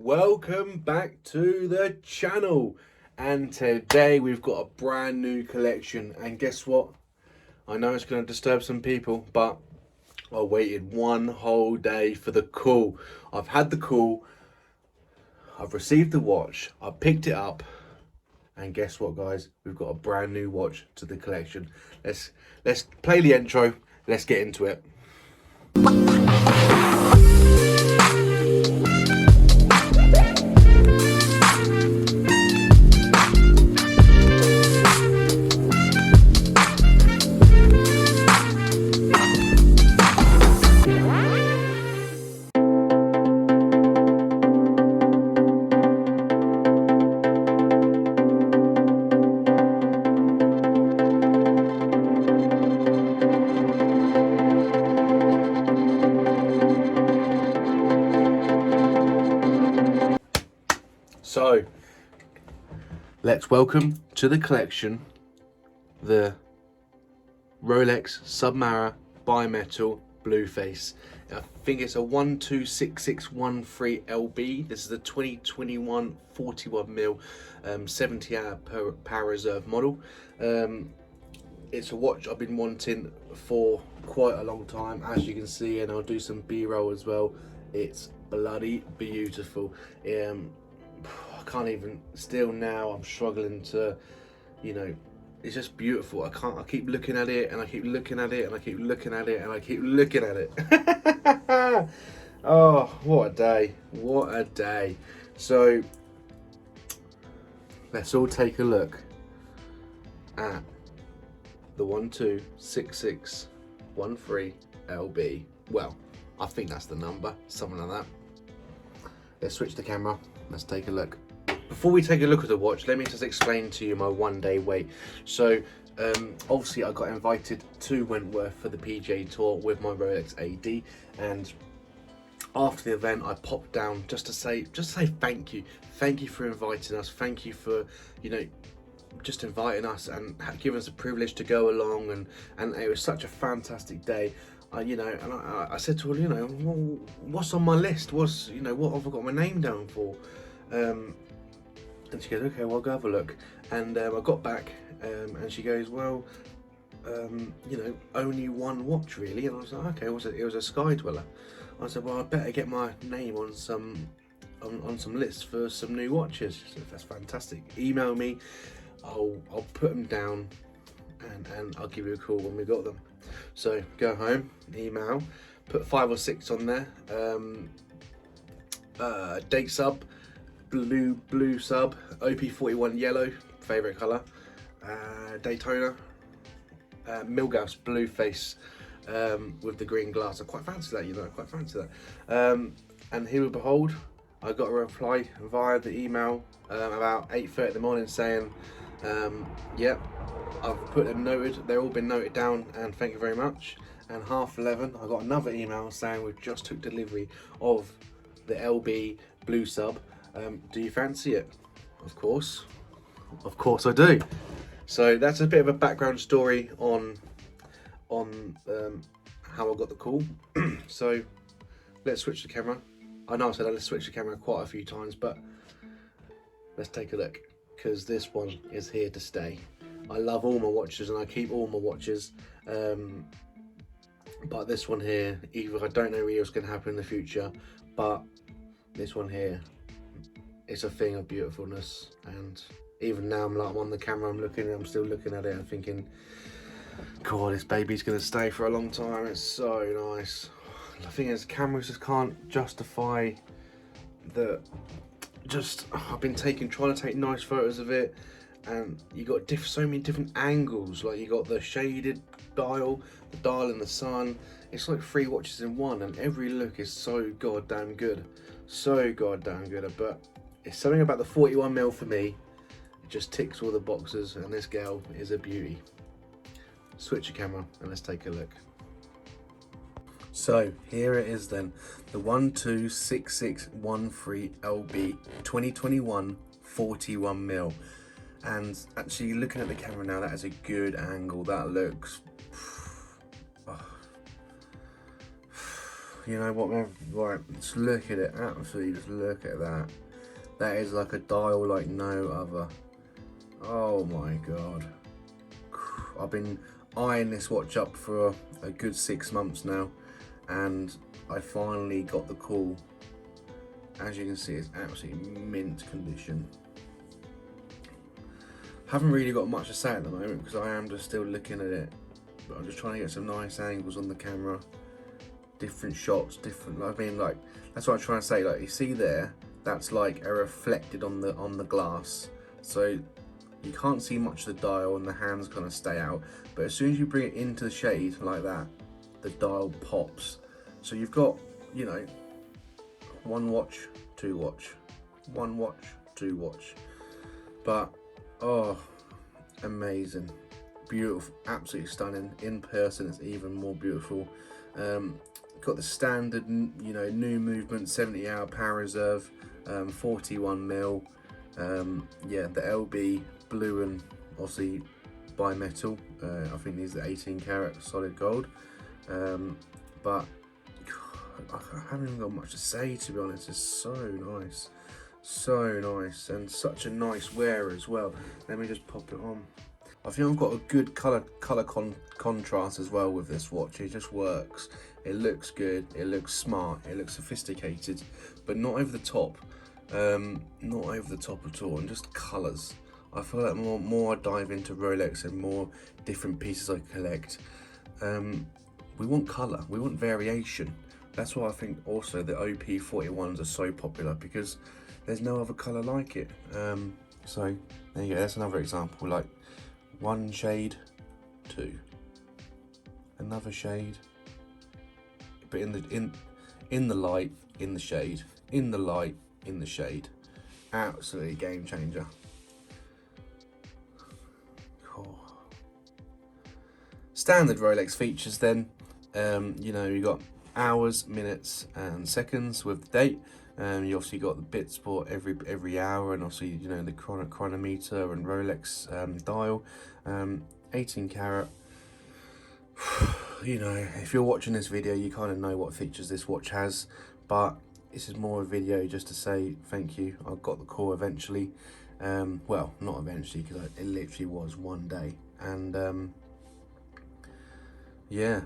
Welcome back to the channel, and today we've got a brand new collection. And guess what? I know it's going to disturb some people, but I waited one whole day for the call. I've had the call, I've received the watch, I picked it up, and guess what, guys? We've got a brand new watch to the collection. Let's play the intro. Let's get into it. So, let's welcome to the collection the Rolex Submariner bimetal Blueface. I think it's a 126613 LB. This is the 2021 41mm 70 hour power reserve model. It's a watch I've been wanting for quite a long time, as you can see, and I'll do some B-roll as well. It's bloody beautiful. I can't even, still now I'm struggling to, it's just beautiful. I keep looking at it, and I keep looking at it, and I keep looking at it, and I keep looking at it. Oh, what a day, what a day. So let's all take a look at the 126613 LB. Well, I think that's the number, something like that. Let's switch the camera, let's take a look. Before we take a look at the watch, let me just explain to you my one-day wait. So obviously I got invited to Wentworth for the PGA Tour with my Rolex AD, and after the event I popped down just to say thank you for inviting us, thank you for just inviting us and giving us the privilege to go along, and it was such a fantastic day. I said to her, well, what's on my list? What have I got my name down for? And she goes, okay, well, I'll go have a look. And I got back, and she goes, well, only one watch really. And I was like, okay, it was a Sky Dweller. I said, well, I better get my name on some lists for some new watches. She said, that's fantastic. Email me, I'll put them down, and I'll give you a call when we got them. So go home, email, put 5 or 6 on there. Date sub, blue sub, OP41 yellow, favourite colour, Daytona, Milgauss Blueface with the green glass. I quite fancy that, quite fancy that. And here we behold, I got a reply via the email about 8:30 in the morning saying, yep, I've put them noted, they've all been noted down, and thank you very much. And 11:30 I got another email saying we've just took delivery of the LB blue sub. Do you fancy it? Of course I do. So that's a bit of a background story on how I got the call. So let's switch the camera. I know I said let's switch the camera quite a few times, but let's take a look, because this one is here to stay. I love all my watches and I keep all my watches, but this one here, either I don't know really what's going to happen in the future, but this one here, it's a thing of beautifulness. And even now I'm on the camera, I'm still looking at it and thinking, God, this baby's going to stay for a long time. It's so nice. The thing is, cameras just can't justify the, I've been trying to take nice photos of it, and you got so many different angles. Like, you got the shaded dial, the dial in the sun. It's like 3 watches in one, and every look is so goddamn good, but it's something about the 41mm for me. It just ticks all the boxes, and this girl is a beauty. Switch your camera and let's take a look. So here it is then, the 126613 LB 2021 41mm. And actually looking at the camera now, that is a good angle. That looks, you know what, man? Right, just look at it. Absolutely, just look at that. That is like a dial like no other. Oh my god. I've been eyeing this watch up for a good 6 months now, and I finally got the call. As you can see, it's absolutely mint condition. Haven't really got much to say at the moment because I am just still looking at it, but I'm just trying to get some nice angles on the camera, different shots, different. I mean, like, that's what I'm trying to say. Like, you see there, that's like a reflected on the glass, so you can't see much of the dial and the hands kind of stay out. But as soon as you bring it into the shade like that, the dial pops. So you've got, you know, 1 watch, 2 watch, 1 watch, 2 watch. But oh, amazing, beautiful, absolutely stunning. In person, it's even more beautiful. Got the standard, you know, new movement 70-hour power reserve, 41 mil. Yeah, the LB blue and obviously bimetal. I think these are 18 karat solid gold. But I haven't even got much to say, to be honest. It's so nice. So nice, and such a nice wear as well. Let me just pop it on. I think I've got a good color contrast as well with this watch. It just works. It looks good, it looks smart, it looks sophisticated, but not over the top. Not over the top at all, and just colors. I feel like more I dive into Rolex and more different pieces I collect, we want color, we want variation. That's why I think also the OP41s are so popular, because there's no other color like it. So there you go, that's another example. Like, 1 shade, 2, another shade, but in the light, in the shade, in the light, in the shade. Absolutely game changer. Oh. Standard Rolex features then, you know, you got hours, minutes and seconds with the date. You obviously got the bit sport every hour, and obviously, you know, the chronometer and Rolex dial. 18 karat. You know, if you're watching this video, you kind of know what features this watch has, but this is more a video just to say thank you. I got the call eventually. Well, not eventually, because it literally was one day, and yeah,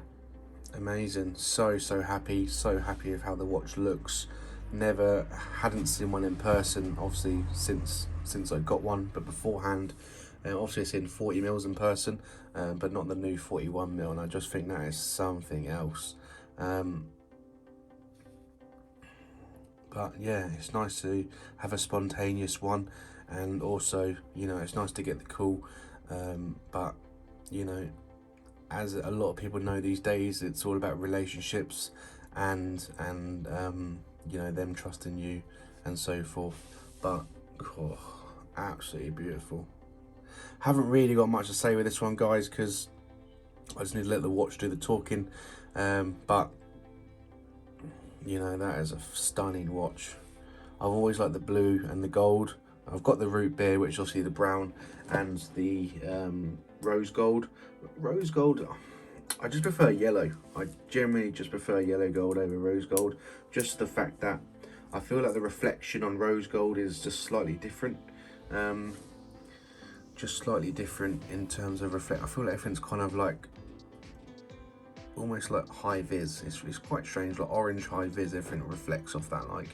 amazing. So happy with how the watch looks. Never hadn't seen one in person, obviously, since I got one, but beforehand, obviously I've seen 40 mils in person, but not the new 41 mil, and I just think that is something else. But yeah, it's nice to have a spontaneous one, and also, you know, it's nice to get the call. But you know, as a lot of people know these days, it's all about relationships and you know, them trusting you and so forth. But oh, absolutely beautiful. Haven't really got much to say with this one, guys, because I just need to let the watch do the talking. But you know, that is a stunning watch. I've always liked the blue and the gold. I've got the root beer, which is obviously the brown, and the rose gold. Rose gold, I just prefer yellow. I generally just prefer yellow gold over rose gold. Just the fact that I feel like the reflection on rose gold is just slightly different. Just slightly different in terms of reflect. I feel like everything's kind of like almost like high vis. It's quite strange, like orange high vis. Everything reflects off that. Like,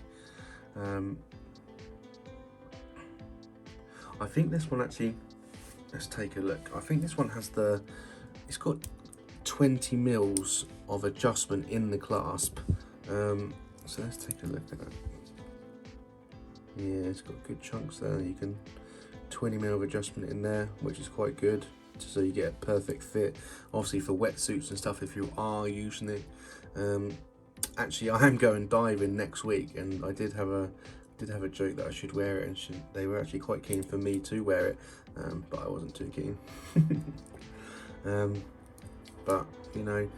I think this one actually. Let's take a look. I think this one has the. It's got 20 mils of adjustment in the clasp. So let's take a look at that. Yeah, it's got good chunks there. You can 20 mil of adjustment in there, which is quite good, so you get a perfect fit. Obviously for wetsuits and stuff, if you are using it. Actually, I am going diving next week, and I did have a joke that I should wear it, and they were actually quite keen for me to wear it, but I wasn't too keen. But you know,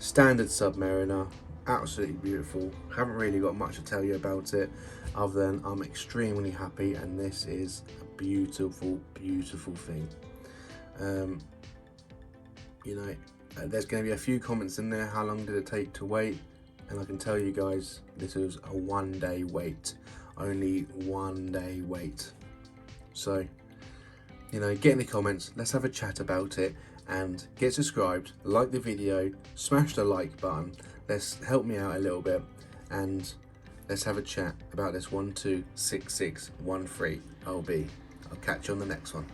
standard Submariner, absolutely beautiful. Haven't really got much to tell you about it, other than I'm extremely happy, and this is a beautiful thing. You know, there's going to be a few comments in there. How long did it take to wait? and I can tell you guys, this was a 1 day wait, only 1 day wait. So, you know, get in the comments, let's have a chat about it, and get subscribed, like the video, smash the like button, let's help me out a little bit, and let's have a chat about this 126613 LB. I'll catch you on the next one.